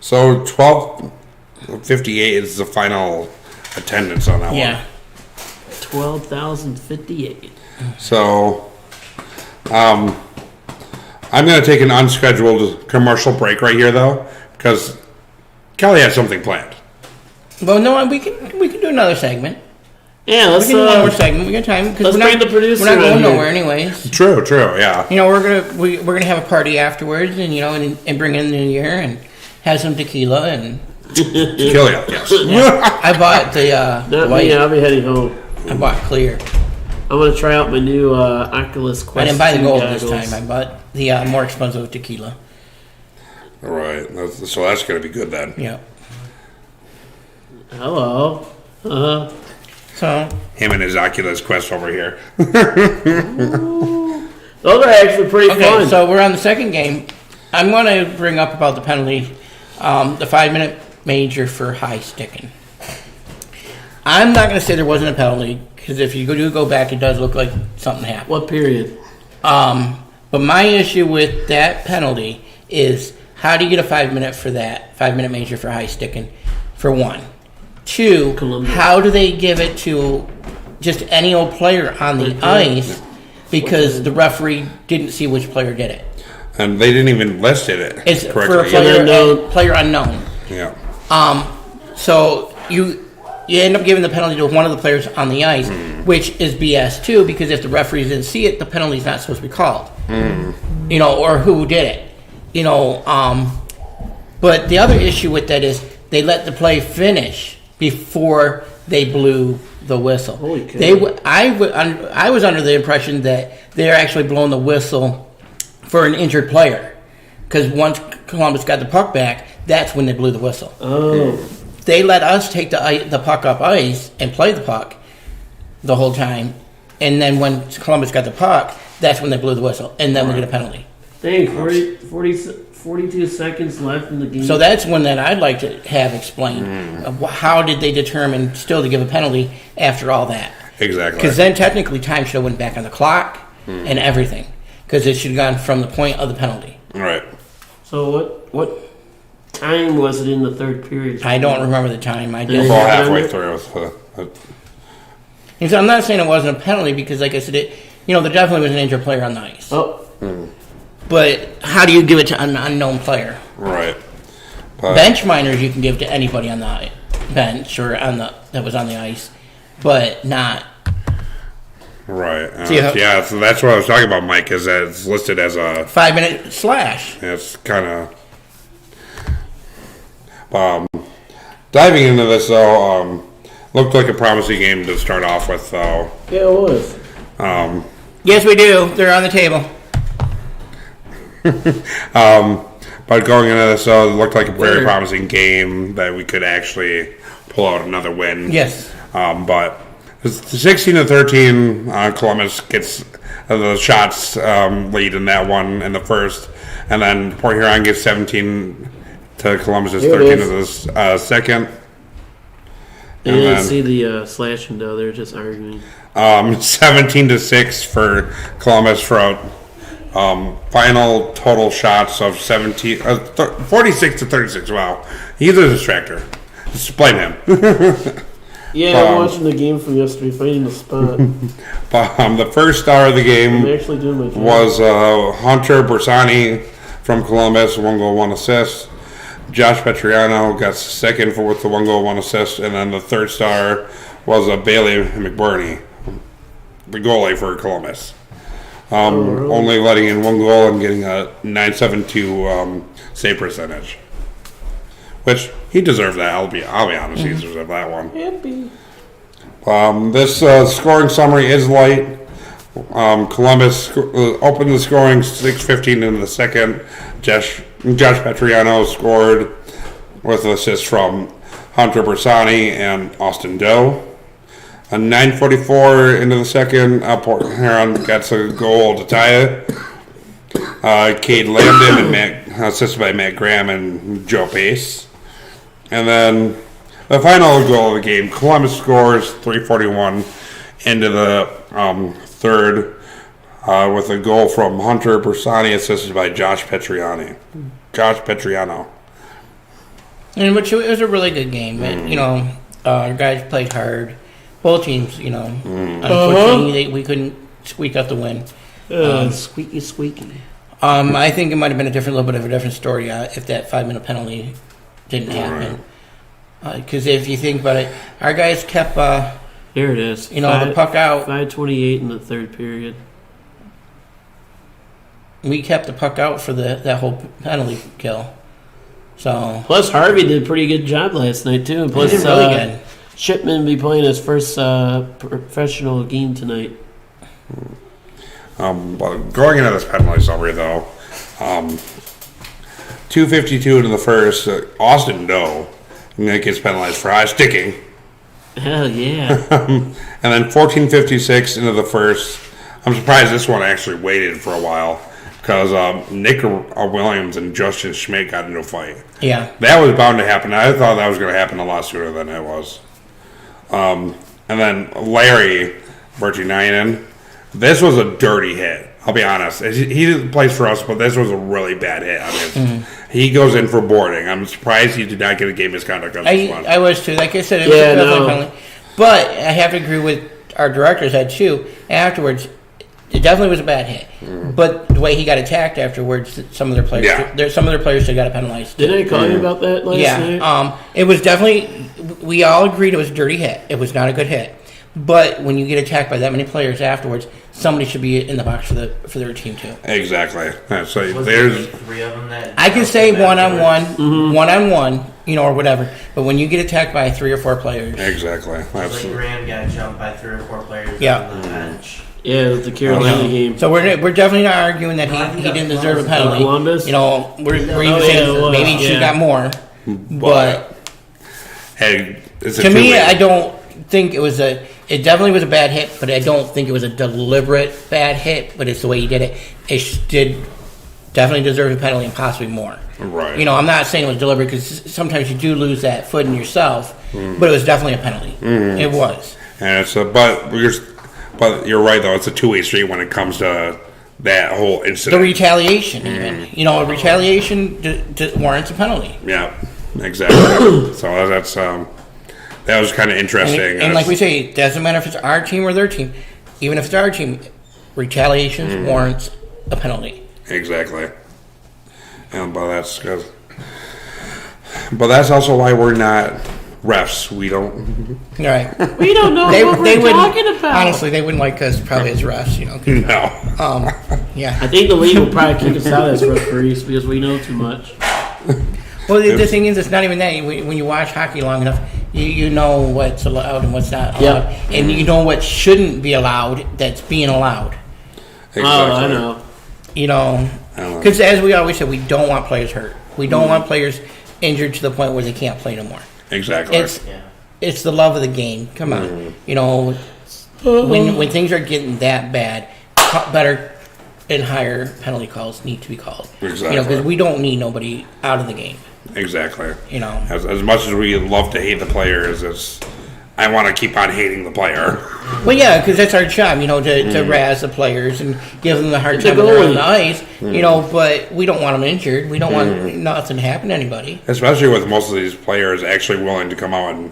A: So 12:58 is the final attendance on that
C: Yeah.
A: one.
B: 12,058.
A: So, I'm going to take an unscheduled commercial break right here, though, because Kelly has something planned.
C: Well, no, we can do another segment.
B: Yeah, let's
C: We can do one more segment. We got time because
B: let's
C: we're not
B: bring the producer
C: We're not going
B: in here.
C: nowhere anyways.
A: True, yeah.
C: You know, we're gonna have a party afterwards, and you know, and bring in the new year and have some tequila and.
A: Kill you, yes.
C: I bought the
B: Not
C: white.
B: me, I'll be heading home.
C: I bought clear.
B: I'm going to try out my new Oculus Quest
C: I didn't buy the
B: 2
C: gold
B: goggles.
C: this time. I bought the more expensive tequila.
A: All right, so that's going to be good then.
C: Yeah.
B: Hello.
C: So
A: Him and his Oculus Quest over here.
B: Those are actually pretty
C: okay,
B: fun.
C: so we're on the second game. I'm going to bring up about the penalty, the 5-minute major for high sticking. I'm not going to say there wasn't a penalty because if you go back, it does look like something happened.
B: What period?
C: But my issue with that penalty is how do you get a 5-minute for that 5-minute major for high sticking? For one, two,
B: Columbia.
C: how do they give it to just any old player on the ice because the referee didn't see which player did it?
A: And they didn't even list it
C: It's for a
A: correctly.
C: player,
B: Unknown.
C: player unknown.
A: Yeah.
C: So you end up giving the penalty to one of the players on the ice, which is BS too, because if the referees didn't see it, the penalty's not supposed to be called. You know, or who did it. You know, but the other issue with that is they let the play finish before they blew the whistle.
B: Holy cow.
C: I was under the impression that they're actually blowing the whistle for an injured player, because once Columbus got the puck back, that's when they blew the whistle.
B: Oh.
C: They let us take the puck up ice and play the puck the whole time, and then when Columbus got the puck, that's when they blew the whistle, and then we get a penalty.
B: Dang, 42 seconds left in the game.
C: So that's one that I'd like to have explained. How did they determine still to give a penalty after all that?
A: Exactly.
C: Because then technically time should have went back on the clock and everything, because it should have gone from the point of the penalty.
A: Right.
B: So what time was it in the third period?
C: I don't remember the time. I just.
A: Well,
B: Yeah.
A: halfway through.
C: And so I'm not saying it wasn't a penalty because, like I said, there definitely was an injured player on the ice.
B: Oh,
C: But how do you give it to an unknown player?
A: Right. But,
C: Bench minors you can give to anybody on the bench or that was on the ice, but not.
A: right.
C: See how-
A: Yeah, so that's what I was talking about, Mike, is that it's listed as a...
C: 5-minute slash.
A: It's kind of... diving into this, though, looked like a promising game to start off with, though.
B: yeah, it was.
C: Yes, we do. They're on the table.
A: But going into this, though, it looked like a very
B: Sure.
A: promising game that we could actually pull out another win.
C: Yes.
A: But 16-13, Columbus gets the shots lead in that one in the first, and then Port Huron gets 17 to Columbus's
B: Here it
A: 13 to the second.
B: I
A: And
B: didn't
A: then-
B: see the slashing though. They were just arguing.
A: 17-6 for Columbus for a final total shots of 46-36. Wow, he's a distractor. Just blame him.
B: Yeah, I'm watching the game from yesterday, finding the spot.
A: The first star of the
B: I'm
A: game
B: actually doing my job.
A: was Hunter Bersani from Columbus, 1 goal, 1 assist. Josh Petriano got second with the 1 goal, 1 assist, and then the third star was Bailey McBurney, the goalie for Columbus.
B: really?
A: Only letting in 1 goal and getting a .972 save percentage, which he deserved that. I'll be honest, he deserved that one.
B: Happy.
A: This scoring summary is light. Columbus opened the scoring 6:15 into the second. Josh Petriano scored with assists from Hunter Bersani and Austin Doe. 9:44 into the second, Port Huron gets a goal to tie it. Cade Landon and assisted by Matt Graham and Joe Pace. And then the final goal of the game, Columbus scores 3:41 into the third with a goal from Hunter Bersani assisted by Josh Petriano.
C: And which it was a really good game. You know, our guys played hard. Both teams, you know. Unfortunately, we couldn't squeak out the win.
B: Squeaky.
C: I think it might have been a little bit of a different story if that 5-minute penalty didn't happen. Because if you think about it, our guys kept.
B: Here it is.
C: You know, the puck out.
B: 5:28 in the third period.
C: We kept the puck out for that whole penalty kill. So
B: plus Harvey did a pretty good job last night too. And plus
C: he did really good.
B: Shipman be playing his first professional game tonight.
A: But going into this penalty summary though, 2:52 into the first, Austin Doe gets penalized for high sticking.
B: Hell yeah!
A: And then 14:56 into the first. I'm surprised this one actually waited for a while because Nick Williams and Justin Schmidt got into a fight.
C: Yeah,
A: that was bound to happen. I thought that was going to happen a lot sooner than it was. And then Larry Bertinainen. This was a dirty hit. I'll be honest. He plays for us, but this was a really bad hit. I mean, he goes in for boarding. I'm surprised he did not get a game misconduct on this one.
C: I was too. Like I said, it was a penalty. But I have to agree with our director's head too. Afterwards, it definitely was a bad hit. But the way he got attacked afterwards, some of their players, some of their players should have got penalized.
B: Didn't I call you about that last night?
C: It was definitely. We all agreed it was a dirty hit. It was not a good hit. But when you get attacked by that many players afterwards, somebody should be in the box for their team too.
A: Exactly. So there's
H: 3 of them that
C: I can say one-on-one, you know, or whatever. But when you get attacked by 3 or 4 players,
A: exactly.
H: like Graham got jumped by 3 or 4 players on the bench.
B: Yeah, the Carolina game.
C: So we're definitely not arguing that he didn't deserve a penalty.
B: Columbus,
C: you know, we're even saying maybe he should have got more. But
A: hey,
C: to me, I don't think it was a. It definitely was a bad hit, but I don't think it was a deliberate bad hit. But it's the way he did it. It did definitely deserve a penalty and possibly more.
A: Right.
C: You know, I'm not saying it was deliberate because sometimes you do lose that footing yourself. But it was definitely a penalty. It was.
A: And it's but you're right though. It's a two-way street when it comes to that whole incident.
C: The retaliation, even a retaliation warrants a penalty.
A: Yeah, exactly. So that's. That was kind of interesting.
C: And like we say, it doesn't matter if it's our team or their team. Even if it's our team, retaliation warrants a penalty.
A: Exactly. And but that's also why we're not refs. We don't.
C: Right.
B: We don't know what we're talking about.
C: Honestly, they wouldn't like us probably as refs. You know.
A: No.
C: Yeah.
B: I think the league will probably kick us out as referees because we know too much.
C: Well, the thing is, it's not even that. When you watch hockey long enough, you know what's allowed and what's not allowed. And you know what shouldn't be allowed that's being allowed.
A: Exactly.
B: Oh, I know.
C: You know, because as we always say, we don't want players hurt. We don't want players injured to the point where they can't play no more.
A: Exactly.
C: It's the love of the game. Come on. You know, when things are getting that bad, better and higher penalty calls need to be called.
A: Exactly.
C: You know, because we don't need nobody out of the game.
A: Exactly.
C: You know,
A: as much as we love to hate the players, I want to keep on hating the player.
C: Well, yeah, because that's our job, you know, to razz the players and give them the hard time when they're on the ice, you know, but we don't want them injured. We don't want nothing to happen to anybody.
A: Especially with most of these players actually willing to come out and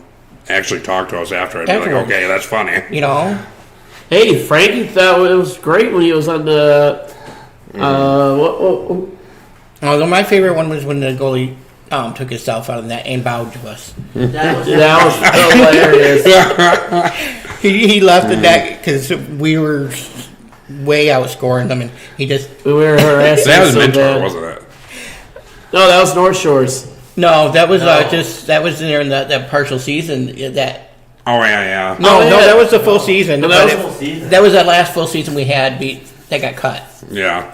A: actually talk to us after it. Be like, okay, that's funny.
C: You know?
B: Hey, Frankie thought it was great when he was on the...
C: My favorite one was when the goalie took himself out of that and bowed to us.
B: That was hilarious.
C: He left the deck because we were way outscoring them, and he just...
B: We were harassing
A: That was
B: so
A: Mentor,
B: bad.
A: wasn't it?
B: No, that was North Shores.
C: No, that was that was there in that partial season. That
A: Oh yeah.
C: No,
B: yeah.
C: that was the full season.
B: That
C: But
B: was
H: full season.
C: That was that last full season we had. That got cut.
A: Yeah.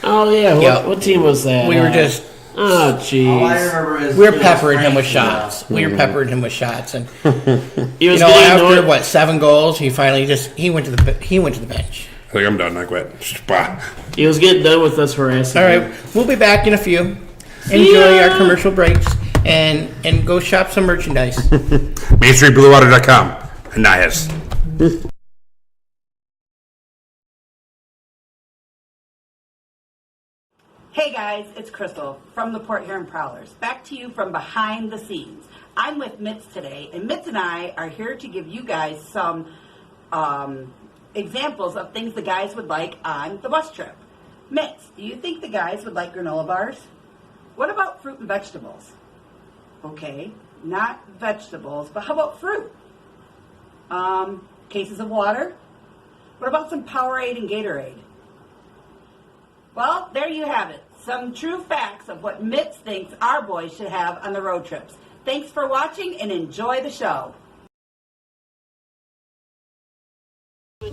B: Oh yeah.
C: Yeah.
B: What team was that?
C: We were just
B: Oh
H: All I
B: jeez.
H: remember is
C: we were
H: he was
C: peppering him with
H: cranky,
C: shots. We were peppering him with shots, and
B: He was
C: after
B: getting
C: 7 goals, he finally he went to the bench.
A: I think I'm done. I quit. Just, bah.
B: He was getting done with us harassing.
C: All
B: him.
C: right, we'll be back in a few. Enjoy our commercial breaks and go shop some merchandise.
A: MainStreetBlueWater.com. Nice.
D: Hey guys, it's Crystal from the Port Huron Prowlers. Back to you from behind the scenes. I'm with Mitz today, and Mitz and I are here to give you guys some examples of things the guys would like on the bus trip. Mitz, do you think the guys would like granola bars? What about fruit and vegetables? Okay, not vegetables, but how about fruit? Cases of water? What about some Powerade and Gatorade? Well, there you have it. Some true facts of what Mitz thinks our boys should have on the road trips. Thanks for watching and enjoy the show.
B: Well,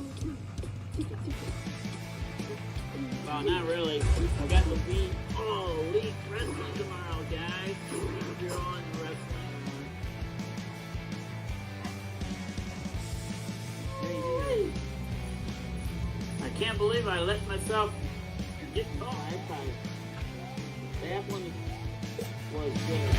B: not really. I got the beat. Oh, Elite Wrestling tomorrow, guys. If you're on wrestling. I can't believe I let myself get caught. That one was good.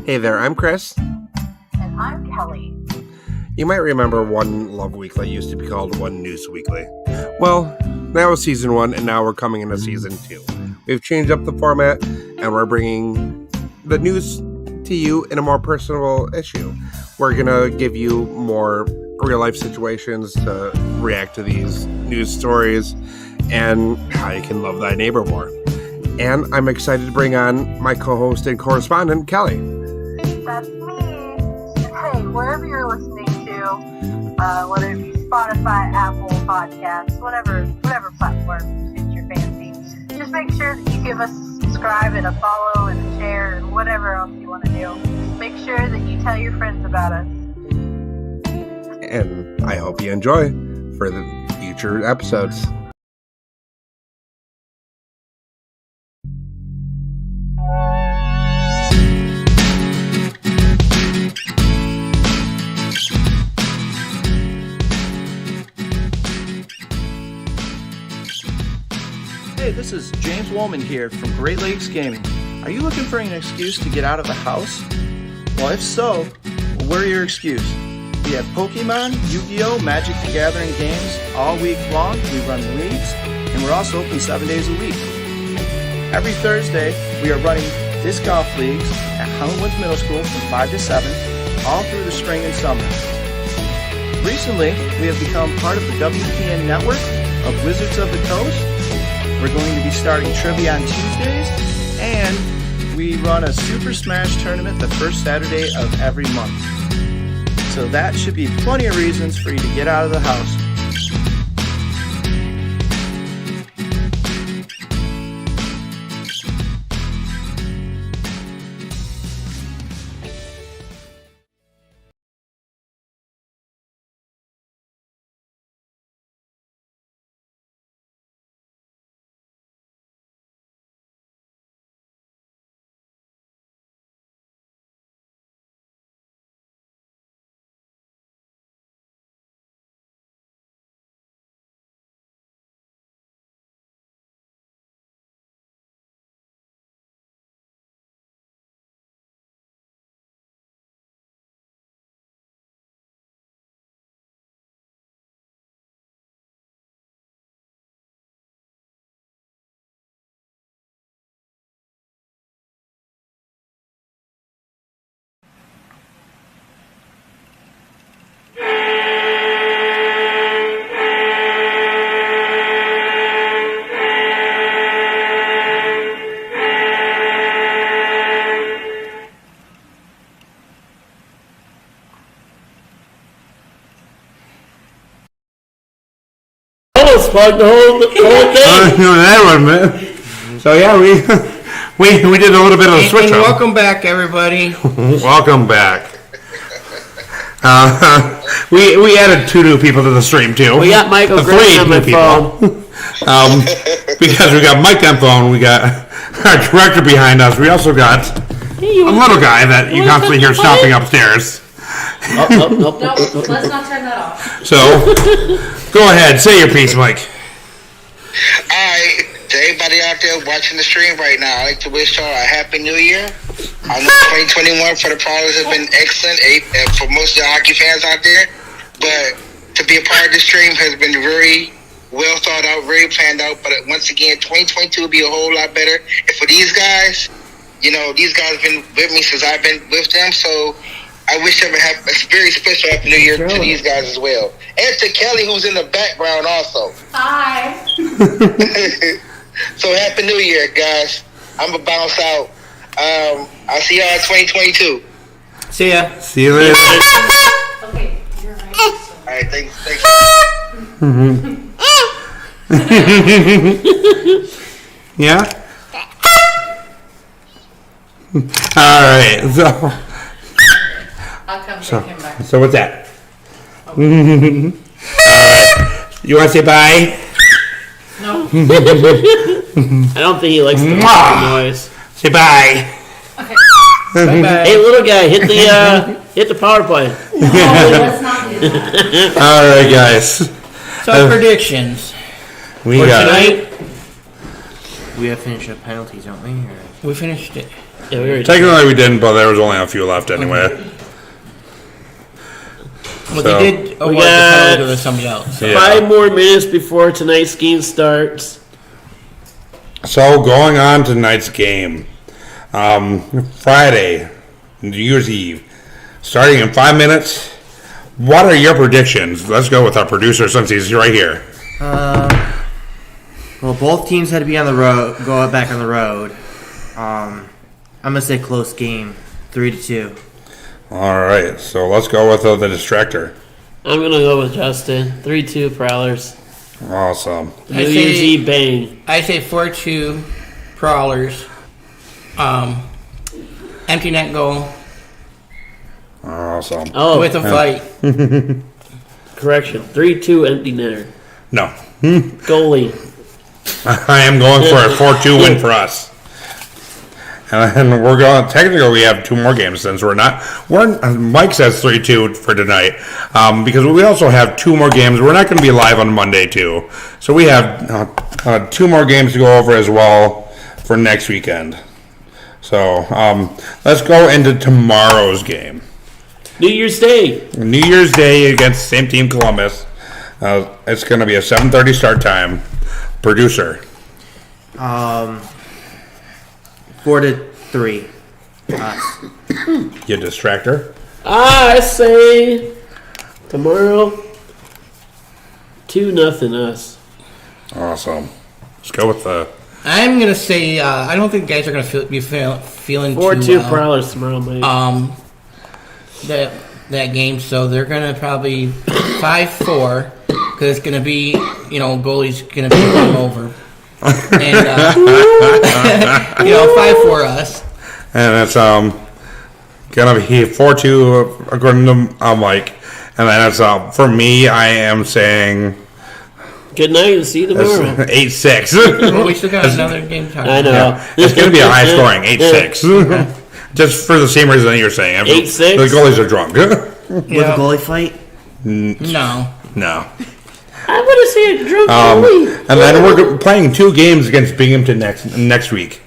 E: Hey there, I'm Chris.
F: And I'm Kelly.
E: You might remember One Love Weekly used to be called One News Weekly. Well, that was season 1, and now we're coming into season 2. We've changed up the format, and we're bringing the news to you in a more personal issue. We're going to give you more real-life situations to react to these news stories and how you can love thy neighbor more. And I'm excited to bring on my co-host and correspondent, Kelly.
F: That's me. Hey, wherever you're listening to, whether it be Spotify, Apple Podcasts, whatever platform suits your fancy, just make sure that you give us a subscribe and a follow and a share and whatever else you want to do. Make sure that you tell your friends about us.
E: And I hope you enjoy for the future episodes.
G: Hey, this is James Woolman here from Great Lakes Gaming. Are you looking for an excuse to get out of the house? Well, if so, we're your excuse. We have Pokemon, Yu-Gi-Oh, Magic the Gathering games all week long. We run leagues, and we're also open 7 days a week. Every Thursday, we are running disc golf leagues at Highland Woods Middle School from 5 to 7, all through the spring and summer. Recently, we have become part of the WPN network of Wizards of the Coast. We're going to be starting trivia on Tuesdays, and we run a Super Smash tournament the first Saturday of every month. So that should be plenty of reasons for you to get out of the house.
B: plug the whole thing.
A: That one, man. So yeah, we did a little bit of a switch
C: And
A: up.
C: welcome back, everybody.
A: Welcome back. We added 2 new people to the stream too.
B: We got Michael Gray on my phone.
A: Because we got Mike on phone, we got our director behind us. We also got a little guy that you constantly hear stomping upstairs.
I: No, let's not turn that off.
A: So, go ahead, say your piece, Mike.
J: Alright, to everybody out there watching the stream right now, I'd like to wish y'all a happy new year. I know 2021 for the Prowlers has been excellent for most of the hockey fans out there, but to be a part of the stream has been very well thought out, very planned out, but once again, 2022 will be a whole lot better. And for these guys, these guys have been with me since I've been with them, so I wish them a very special happy new year to these guys as well. And to Kelly, who's in the background also.
I: Hi.
J: So happy new year, guys. I'm going to bounce out. I'll see y'all in 2022.
C: See ya.
A: See you later.
I: Okay, you're right.
J: All right, thanks.
A: Yeah? All right, so
I: I'll come take him back.
A: what's that? All right, you want to say bye?
I: No.
B: I don't think he likes the noise.
A: Say bye.
C: Bye-bye.
B: Hey, little guy, hit the power play.
I: Oh, let's not do that.
A: All right, guys.
C: So predictions.
A: We
C: For
A: got
C: tonight,
H: We have finished up penalties, don't we? Or?
C: we finished it.
B: Yeah, we already
A: technically we didn't, but there was only a few left anyway.
C: Well,
A: So-
C: they did award the
B: got-
C: penalty to somebody else.
A: Yeah.
B: 5 more minutes before tonight's game starts.
A: So going on to tonight's game, Friday, New Year's Eve, starting in 5 minutes. What are your predictions? Let's go with our producer since he's right here.
H: Well, both teams had to be on the road, go back on the road. I'm gonna say close game, 3-2.
A: All right, so let's go with the distractor.
B: I'm going to go with Justin. 3-2 Prowlers.
A: Awesome.
B: New
C: I
B: Year's
C: say-
B: Eve bang.
C: I say 4-2 Prowlers. Empty net goal
A: Awesome.
B: Oh,
C: with a fight.
B: correction. 3-2 empty netter.
A: No,
B: Goalie.
A: I am going for a 4-2 win for us. And we're going. Technically, we have 2 more games since Mike says 3-2 for tonight, because we also have 2 more games. We're not going to be live on Monday too, so we have 2 more games to go over as well for next weekend. So let's go into tomorrow's game.
B: New Year's Day.
A: New Year's Day against the same team, Columbus. It's going to be a 7:30 start time. Producer.
H: 4-3. Us.
A: You distractor.
B: I say tomorrow 2-0 us.
A: Awesome. Let's go with the.
C: I'm gonna say I don't think guys are gonna be feeling
B: 4-2
C: too well.
B: Prowlers tomorrow, mate.
C: That game, so they're gonna probably 5-4 because it's gonna be goalie's gonna be him over, and 5-4 us.
A: And it's gonna be 4-2 according to Mike. And then it's for me. I am saying
B: Good night and see you tomorrow.
A: 8-6.
C: Well, we still got another game to talk
B: I know.
C: about.
A: It's gonna be a high scoring 8-6. Just for the same reason that you're saying.
B: 8-6?
A: The goalies are drunk.
H: With a goalie fight?
C: No.
A: No.
B: I'm going to say a drunk goalie.
A: And then we're playing 2 games against Binghamton next week.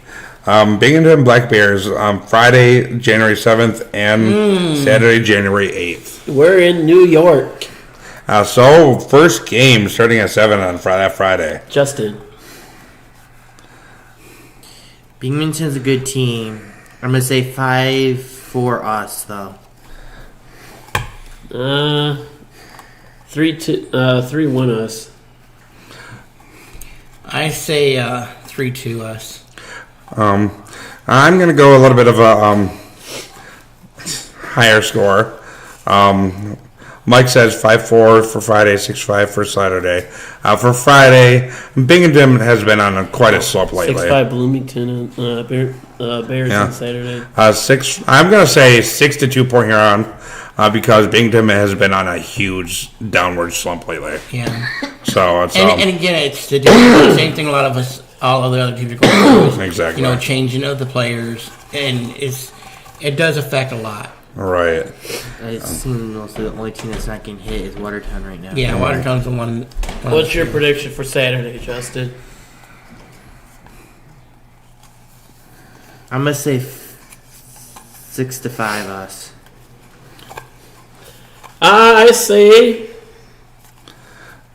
A: Binghamton Black Bears Friday, January 7th, and Saturday, January 8th.
B: We're in New York.
A: So first game starting at 7 on Friday.
B: Justin.
H: Binghamton's a good team. I'm going to say 5-4 us, though.
B: 3-1 us.
C: I say 3-2 us.
A: I'm going to go a little bit of a higher score. Mike says 5-4 for Friday, 6-5 for Saturday. For Friday, Binghamton has been on quite a slope lately.
B: 6-5 Bloomington and Bears on Saturday.
A: I'm going to say 6 to 2 Port Huron because Binghamton has been on a huge downward slump lately.
C: Yeah.
A: So it's
C: and again, it's the same thing. A lot of us, all of the other teams are going through.
A: Exactly.
C: You know, changing of the players, and it does affect a lot.
A: Right.
H: It seems also the only team that's not getting hit is Watertown right now.
C: Yeah, Watertown's the one.
B: What's your prediction for Saturday, Justin?
H: I'm gonna say 6-5 us.
B: I say.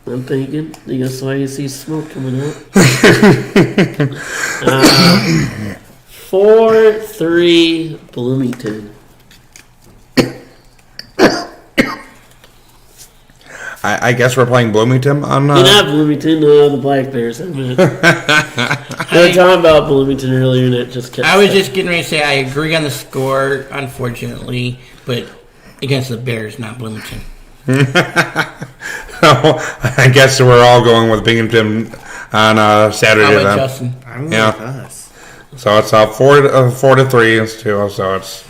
B: I'm thinking. That's why you see smoke coming out. 4-3 Bloomington.
A: I guess we're playing Bloomington on.
B: You're not Bloomington, the Black Bears. I mean, they were talking about Bloomington earlier, and it just kept.
C: I was just getting ready to say I agree on the score, unfortunately, but against the Bears, not Bloomington.
A: I guess we're all going with Binghamton on Saturday.
C: How about
A: then.
C: Justin?
H: I'm with us.
A: So it's 4 to 3 too. So it's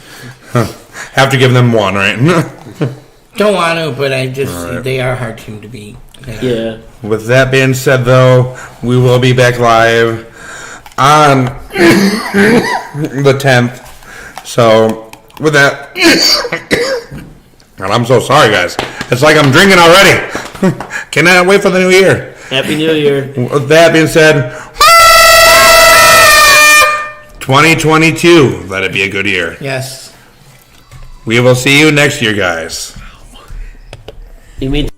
A: have to give them one, right?
C: Don't want to, but I just
A: Right.
C: they are a hard team to beat.
B: Yeah.
A: With that being said, though, we will be back live on the 10th. So with that, and I'm so sorry, guys. It's like I'm drinking already. Cannot wait for the new year.
B: Happy New Year.
A: With that being said, 2022. Let it be a good year.
C: Yes.
A: We will see you next year, guys.
B: You mean